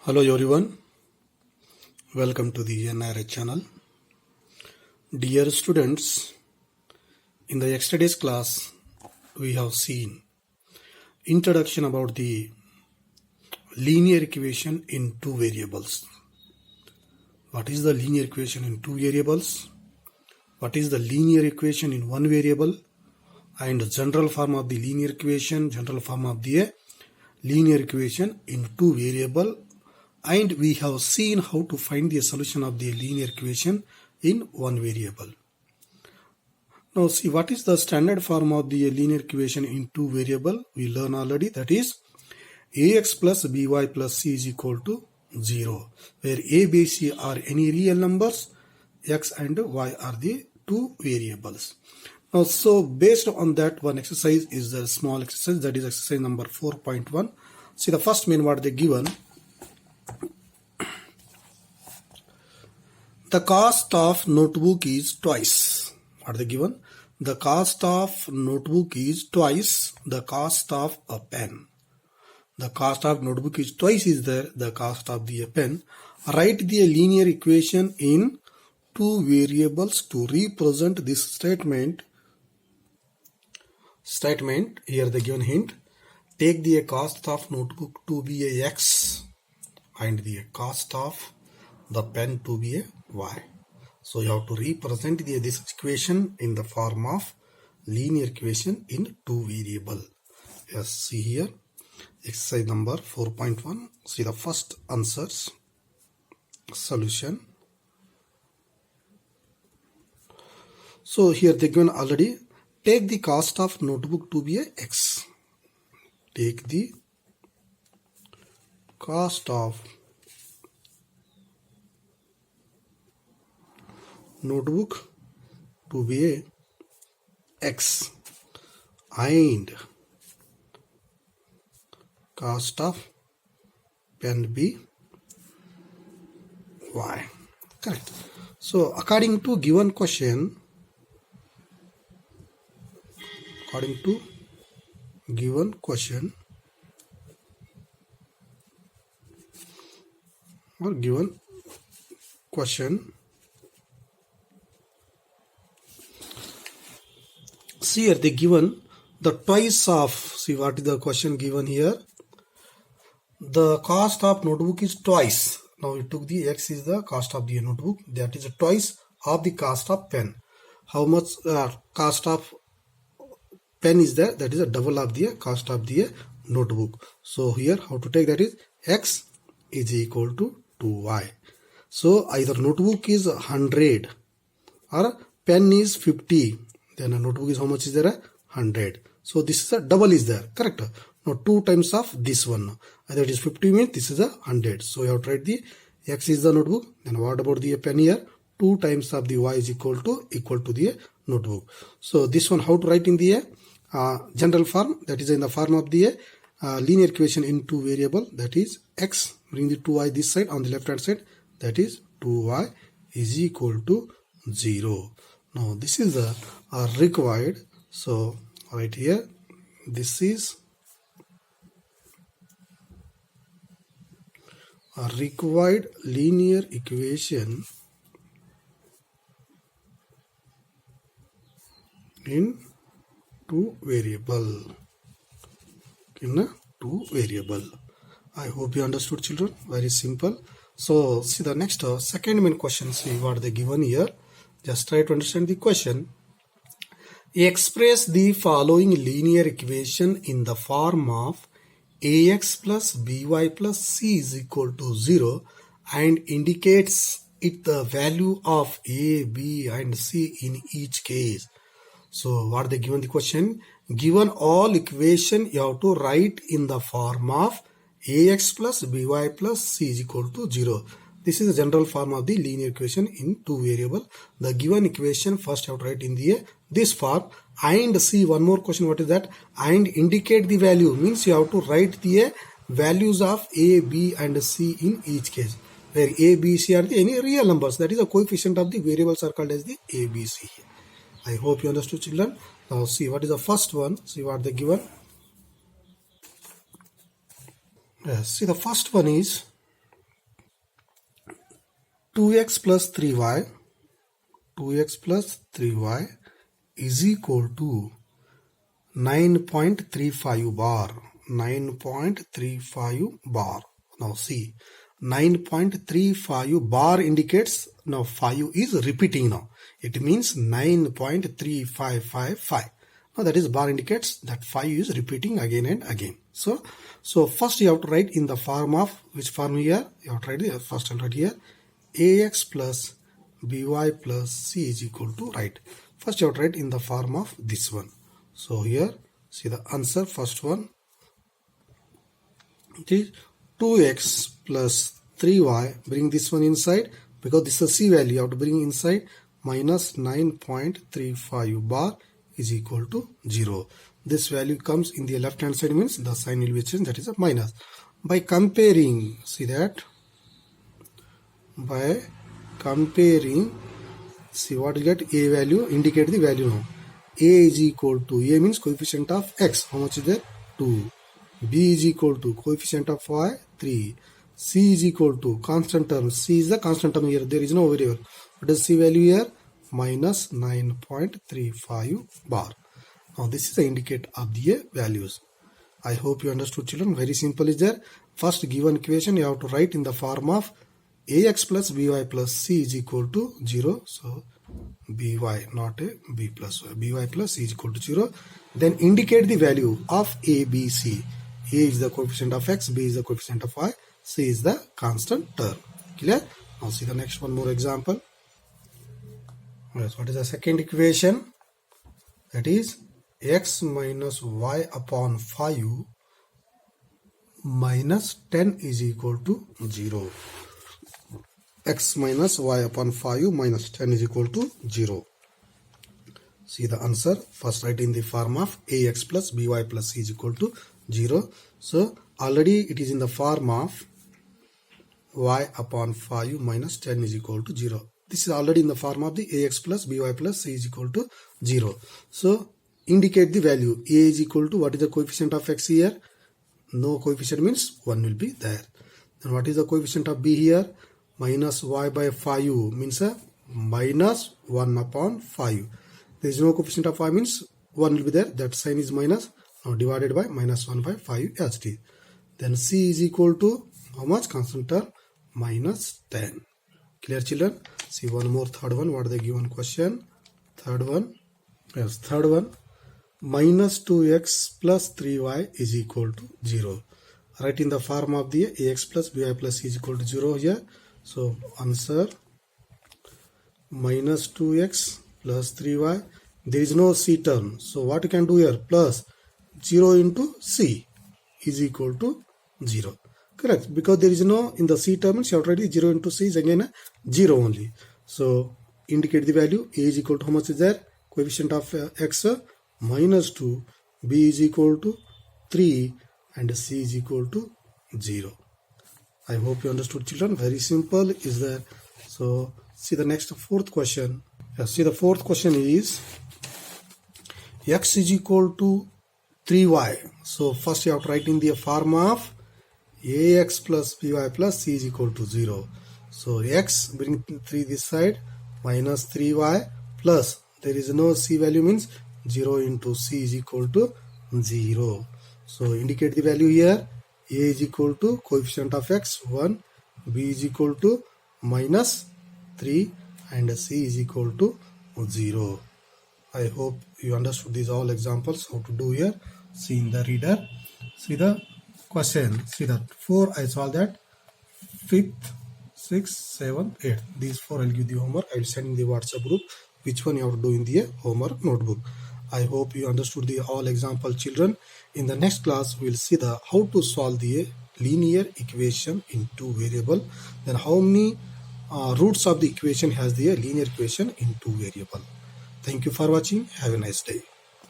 Hello everyone, welcome to the NRH channel. Dear students, in the yesterday's class we have seen introduction about the linear equation in two variables. What is the linear equation in two variables? What is the linear equation in one variable? And general form of the linear equation, general form of the linear equation in two variable. And we have seen how to find the solution of the linear equation in one variable. Now see, what is the standard form of the linear equation in two variable? We learn already, that is ax plus by plus c is equal to 0, where a, b, c are any real numbers, x and y are the two variables. Now so based on that, one exercise is the small exercise, that is exercise number 4.1. See the first main what they given. The cost of notebook is twice. What are they given? The cost of notebook is twice the cost of a pen. The cost of notebook is twice is there, the cost of the pen. Write the linear equation in two variables to represent this statement. Here the given hint. Take the cost of notebook to be a x and the cost of the pen to be a y. So you have to represent this equation in the form of linear equation in two variable. Yes, see here exercise number 4.1. See the first answers, solution. So here they given already. Take the cost of notebook to be a x. Take the cost of notebook to be a x and cost of pen be y. Correct. So according to given question, or given question, see here they given the twice of, see what is the question given here. The cost of notebook is twice. Now we took the x is the cost of the notebook, that is twice of the cost of pen. How much cost of pen is there? That is a double of the cost of the notebook. So here how to take that is x is equal to 2y. So either notebook is 100 or pen is 50. Then a notebook is how much is there? 100. So this is a double is there, correct? Now 2 times of this one. Either it is 50 means this is a 100. So you have to write the x is the notebook. Then what about the pen here? 2 times of the y is equal to the notebook. So this one how to write in the general form, that is in the form of the linear equation in two variable, that is x, bring the 2y this side on the left hand side, that is 2y is equal to 0. Now this is the required. So right here this is a required linear equation in two variable. I hope you understood, children. Very simple. So see the next second main question. See what they given here. Just try to understand the question. Express the following linear equation in the form of ax plus by plus c is equal to 0 and indicates it the value of a, b and c in each case. So what they given the question? Given all equation, you have to write in the form of ax plus by plus c is equal to 0. This is the general form of the linear equation in two variable. The given equation first you have to write in the this form and see one more question. What is that? And indicate the value means you have to write the values of a, b and c in each case, where a, b, c are the any real numbers. That is the coefficient of the variables are called as the a, b, c. I hope you understood, children. Now see what is the first one. See what they given. Yes, see the first one is 2x plus 3y is equal to 9.35 bar. 9.35 bar. Now see, 9.35 bar indicates now 5 is repeating now. It means 9.3555. Now that is bar indicates that 5 is repeating again and again. So first you have to write in the form of, which form here? You have to write the first and write here ax plus by plus c is equal to, right. First you have to write in the form of this one. So here see the answer, first one, it is 2x plus 3y, bring this one inside because this is a c value, you have to bring inside, minus 9.35 bar is equal to 0. This value comes in the left hand side, means the sign will be changed, that is a minus. By comparing, see that, by comparing, see what you get, a value, indicate the value now. A is equal to, a means coefficient of x, how much is there? 2. B is equal to coefficient of y, 3. C is equal to constant term, C is the constant term here, there is no variable. What is C value here? Minus 9.35 bar. Now this is the indicator of the values. I hope you understood, children. Very simple is there. First given equation you have to write in the form of ax plus by plus c is equal to 0. So by, not a b plus y, by plus c is equal to 0. Then indicate the value of a, b, c. A is the coefficient of x, b is the coefficient of y, c is the constant term. Clear? Now see the next one more example. Yes, what is the second equation? That is x minus y upon 5 minus 10 is equal to 0. X minus y upon 5 minus 10 is equal to 0. See the answer. First write in the form of ax plus by plus c is equal to 0. So already it is in the form of y upon 5 minus 10 is equal to 0. This is already in the form of the ax plus by plus c is equal to 0. So indicate the value. A is equal to, what is the coefficient of x here? No coefficient means 1 will be there. Then what is the coefficient of b here? Minus y by 5 means minus 1 upon 5. There is no coefficient of y means 1 will be there. That sign is minus. Now divided by minus 1 by 5 as it is. Then c is equal to how much? Constant term minus 10. Clear, children? See one more, third one. What is the given question? Third one. Yes, third one. Minus 2x plus 3y is equal to 0. Write in the form of the ax plus by plus c is equal to 0 here. So answer minus 2x plus 3y. There is no c term. So what you can do here? Plus 0 into c is equal to 0. Correct. Because there is no, in the c terms you have already 0 into c is again 0 only. So indicate the value. A is equal to how much is there? Coefficient of x minus 2. B is equal to 3 and c is equal to 0. I hope you understood, children. Very simple is there. So see the next fourth question. See the fourth question is x is equal to 3y. So first you have to write in the form of ax plus by plus c is equal to 0. So x, bring 3 this side, minus 3y plus, there is no c value means 0 into c is equal to 0. So indicate the value here. A is equal to coefficient of x 1, b is equal to minus 3 and c is equal to 0. I hope you understood these all examples how to do here. See in the reader. See the question. See that 4 I solved that. 5th, 6th, 7th, 8th. These 4 I'll give the homework. I'll send in the WhatsApp group which one you have to do in the homework notebook. I hope you understood the all example, children. In the next class we'll see the how to solve the linear equation in 2 variable. Then how many roots of the equation has the linear equation in 2 variable. Thank you for watching. Have a nice day.